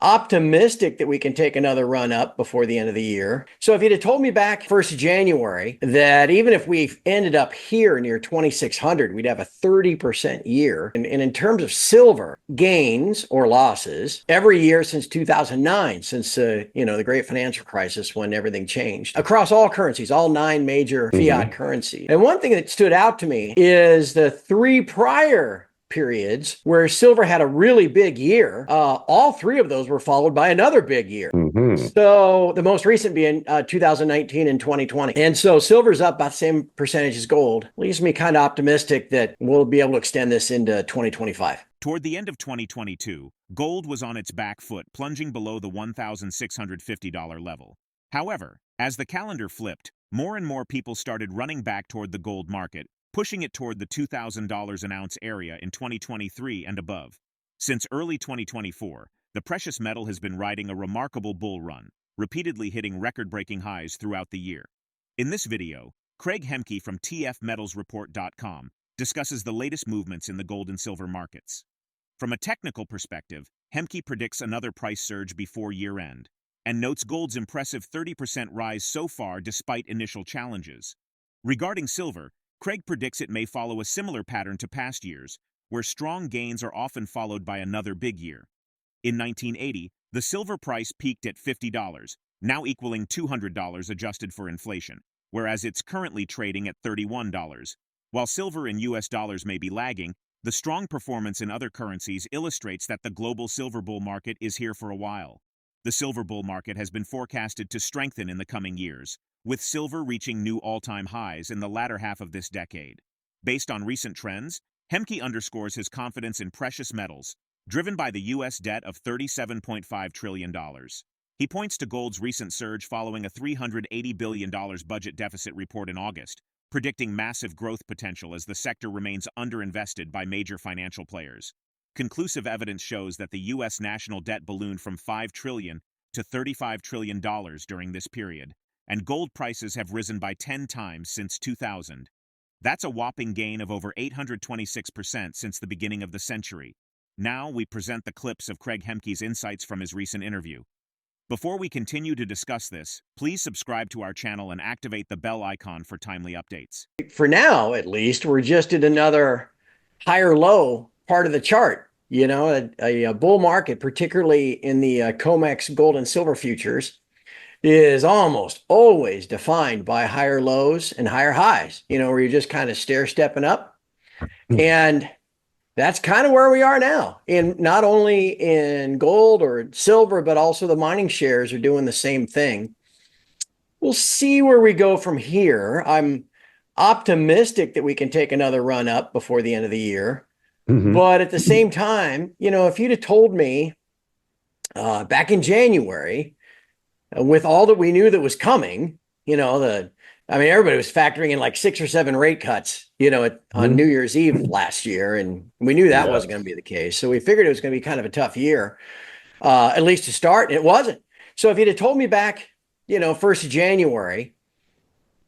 optimistic that we can take another run up before the end of the year. So if you'd have told me back 1st of January that even if we ended up here near 2,600, we'd have a 30% year. And in terms of silver gains or losses every year since 2009, since the great financial crisis when everything changed across all currencies, all 9 major fiat currencies. And one thing that stood out to me is the 3 prior periods where silver had a really big year. All 3 of those were followed by another big year. So the most recent being 2019 and 2020. And so silver's up about the same percentage as gold. Leaves me kind of optimistic that we'll be able to extend this into 2025. Toward the end of 2022, gold was on its back foot, plunging below the $1,650 level. However, as the calendar flipped, more and more people started running back toward the gold market, pushing it toward the $2,000 an ounce area in 2023 and above. Since early 2024, the precious metal has been riding a remarkable bull run, repeatedly hitting record-breaking highs throughout the year. In this video, CraigHemke from tfmetalsreport.com discusses the latest movements in the gold and silver markets. From a technical perspective, Hemke predicts another price surge before year-end, and notes gold's impressive 30% rise so far despite initial challenges. Regarding silver, Craig predicts it may follow a similar pattern to past years, where strong gains are often followed by another big year. In 1980, the silver price peaked at $50, now equaling $200 adjusted for inflation, whereas it's currently trading at $31. While silver in US dollars may be lagging, the strong performance in other currencies illustrates that the global silver bull market is here for a while. The silver bull market has been forecasted to strengthen in the coming years, with silver reaching new all-time highs in the latter half of this decade. Based on recent trends, Hemke underscores his confidence in precious metals, driven by the U.S. debt of $37.5 trillion. He points to gold's recent surge following a $380 billion budget deficit report in August, predicting massive growth potential as the sector remains underinvested by major financial players. Conclusive evidence shows that the U.S. national debt ballooned from $5 trillion to $35 trillion during this period, and gold prices have risen by 10 times since 2000. That's a whopping gain of over 826% since the beginning of the century. Now we present the clips of CraigHemke's insights from his recent interview. Before we continue to discuss this, please subscribe to our channel and activate the bell icon for timely updates. For now, at least, we're just at another higher low part of the chart. A bull market, particularly in the COMEX gold and silver futures, is almost always defined by higher lows and higher highs, where you're just kind of stair-stepping up. And that's kind of where we are now, in not only in gold or silver, but also the mining shares are doing the same thing. We'll see where we go from here. I'm optimistic that we can take another run up before the end of the year. But at the same time, if you'd have told me back in January, with all that we knew that was coming, everybody was factoring in like 6 or 7 rate cuts, on New Year's Eve last year. And we knew that wasn't going to be the case. So we figured it was going to be kind of a tough year, at least to start. And it wasn't. So if you'd have told me back, 1st of January,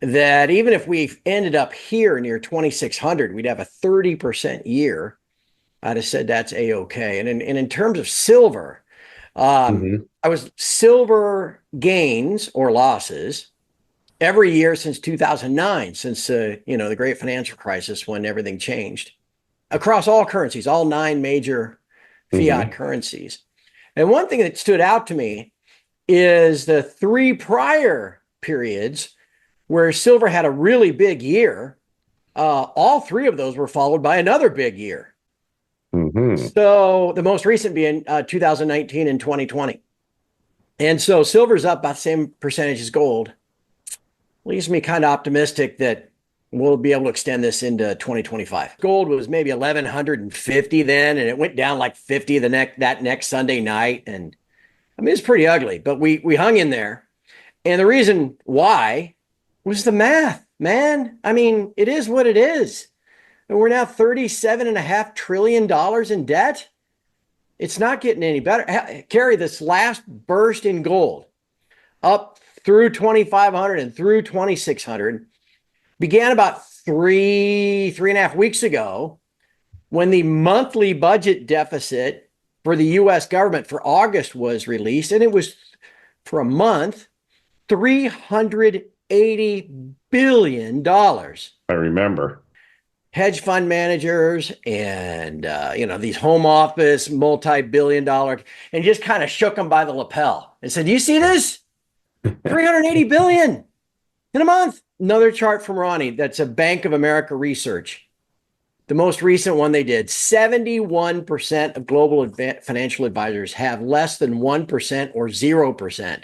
that even if we ended up here near 2,600, we'd have a 30% year, I'd have said that's A-okay. And in terms of silver, silver gains or losses every year since 2009, since the great financial crisis when everything changed across all currencies, all 9 major fiat currencies. And one thing that stood out to me is the 3 prior periods where silver had a really big year. All 3 of those were followed by another big year. So the most recent being 2019 and 2020. And so silver's up about the same percentage as gold. Leaves me kind of optimistic that we'll be able to extend this into 2025. Gold was maybe 1,150 then, and it went down like 50 that next Sunday night. And it's pretty ugly, but we hung in there. And the reason why was the math, man. It is what it is. And we're now $37.5 trillion in debt. It's not getting any better. Carry this last burst in gold up through 2,500 and through 2,600 began about 3.5 weeks ago, when the monthly budget deficit for the US government for August was released, and it was for a month, $380 billion. I remember. Hedge fund managers and these home office multi-billion dollar, and just kind of shook them by the lapel and said, "Do you see this? 380 billion in a month." Another chart from Ronnie. That's a Bank of America research. The most recent one they did, 71% of global financial advisors have less than 1% or 0%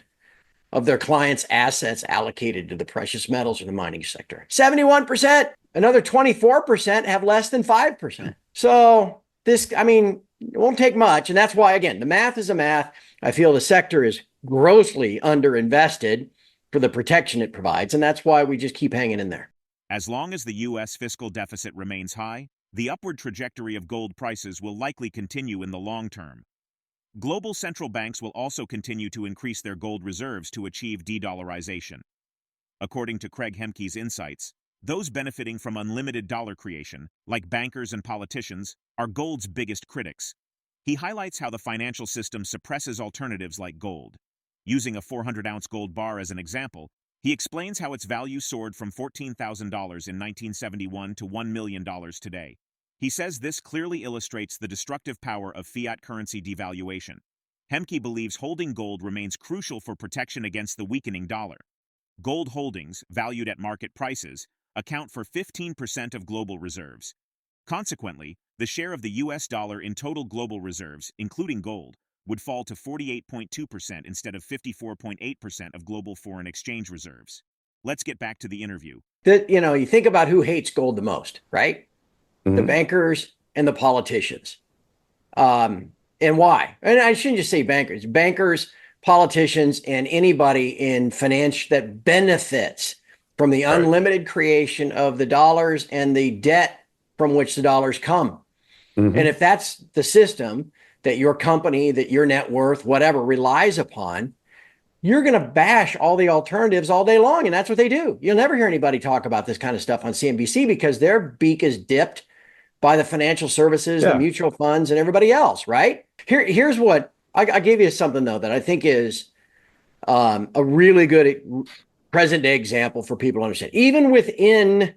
of their clients' assets allocated to the precious metals or the mining sector. 71%. Another 24% have less than 5%. So this, it won't take much. And that's why, again, the math is a math. I feel the sector is grossly underinvested for the protection it provides. And that's why we just keep hanging in there. As long as the U.S. fiscal deficit remains high, the upward trajectory of gold prices will likely continue in the long term. Global central banks will also continue to increase their gold reserves to achieve de-dollarization. According to CraigHemke's insights, those benefiting from unlimited dollar creation, like bankers and politicians, are gold's biggest critics. He highlights how the financial system suppresses alternatives like gold. Using a 400-ounce gold bar as an example, he explains how its value soared from $14,000 in 1971 to $1 million today. He says this clearly illustrates the destructive power of fiat currency devaluation. Hemke believes holding gold remains crucial for protection against the weakening dollar. Gold holdings, valued at market prices, account for 15% of global reserves. Consequently, the share of the US dollar in total global reserves, including gold, would fall to 48.2% instead of 54.8% of global foreign exchange reserves. Let's get back to the interview. You think about who hates gold the most, right? Mm-hmm. The bankers and the politicians. And why? And I shouldn't just say bankers, politicians, and anybody in finance that benefits from the unlimited creation of the dollars and the debt from which the dollars come. Mm-hmm. And if that's the system that your company, that your net worth, whatever, relies upon, you're going to bash all the alternatives all day long. And that's what they do. You'll never hear anybody talk about this kind of stuff on CNBC because their beak is dipped by the financial services, the mutual funds, and everybody else, right? Here's what, I gave you something, though, that I think is a really good present-day example for people to understand. Even within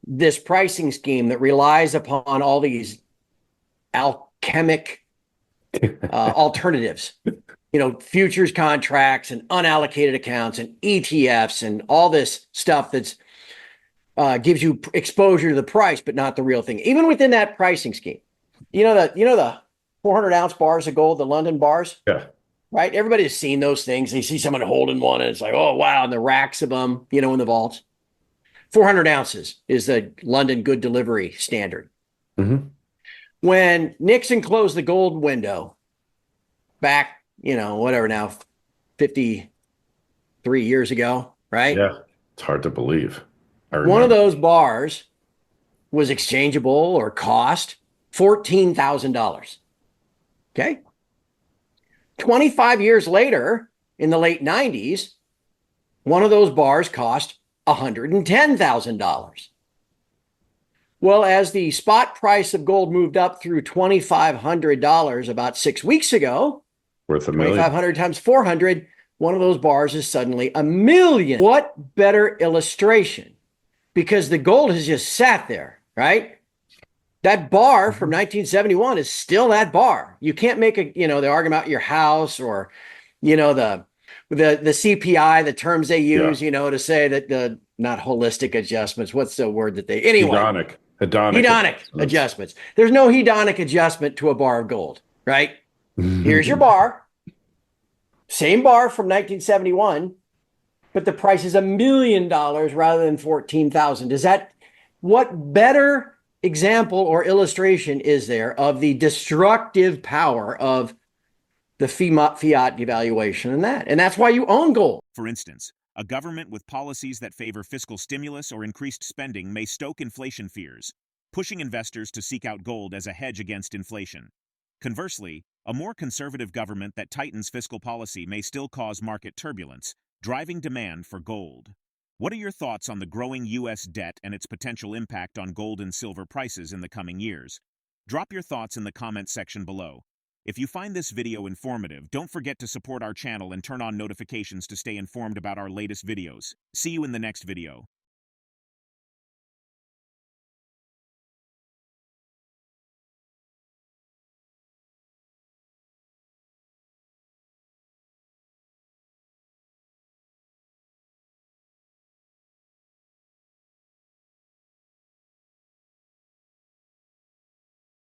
this pricing scheme that relies upon all these alchemic alternatives, futures contracts and unallocated accounts and ETFs and all this stuff that's gives you exposure to the price, but not the real thing. Even within that pricing scheme, the 400-ounce bars of gold, the London bars, right? Everybody has seen those things. They see someone holding one, and it's like, oh wow, and the racks of them, in the vaults. 400 ounces is the London good delivery standard. Mm-hmm. When Nixon closed the gold window back, 53 years ago, right? Yeah, it's hard to believe. One of those bars was exchangeable or cost $14,000. Okay. 25 years later, in the late 90s, one of those bars cost $110,000. Well, as the spot price of gold moved up through $2,500 about 6 weeks ago, worth $1 million. 2,500 times 400, one of those bars is suddenly $1 million. What better illustration? Because the gold has just sat there, right? That bar from 1971 is still that bar. You can't make the argument about your house or, the CPI, the terms they use, to say that the not holistic adjustments. What's the word that they hedonic adjustments. There's no hedonic adjustment to a bar of gold, right? Here's your bar, same bar from 1971, but the price is $1 million rather than 14,000. What better example or illustration is there of the destructive power of the fiat devaluation and that's why you own gold? For instance, a government with policies that favor fiscal stimulus or increased spending may stoke inflation fears, pushing investors to seek out gold as a hedge against inflation. Conversely, a more conservative government that tightens fiscal policy may still cause market turbulence, driving demand for gold. What are your thoughts on the growing U.S. debt and its potential impact on gold and silver prices in the coming years? Drop your thoughts in the comments section below. If you find this video informative, don't forget to support our channel and turn on notifications to stay informed about our latest videos. See you in the next video.